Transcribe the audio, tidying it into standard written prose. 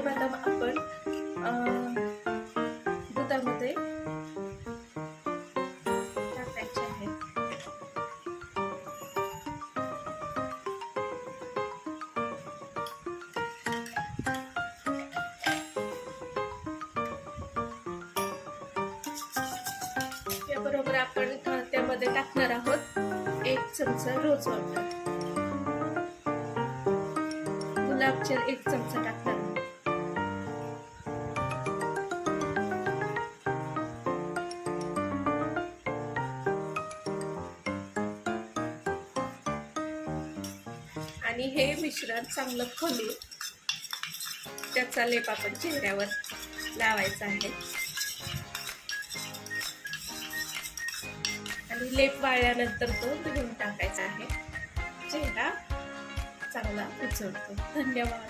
हे बदाम आपण दुधामध्ये टाकायचे आहेत. याबरोबर आपण त्यामध्ये टाकणार आहोत 1 चमचा रोज वॉटर. गुलाबजल 1 चमचा टाकणार आहोत. आणि हे मिश्रण चांगलं खोलून त्याचा लेप आपण चेहऱ्यावर लावायचा आहे. आणि लेप वाळल्यानंतर तो धुवून टाकायचा आहे. चेहरा चांगला उजळतो. धन्यवाद.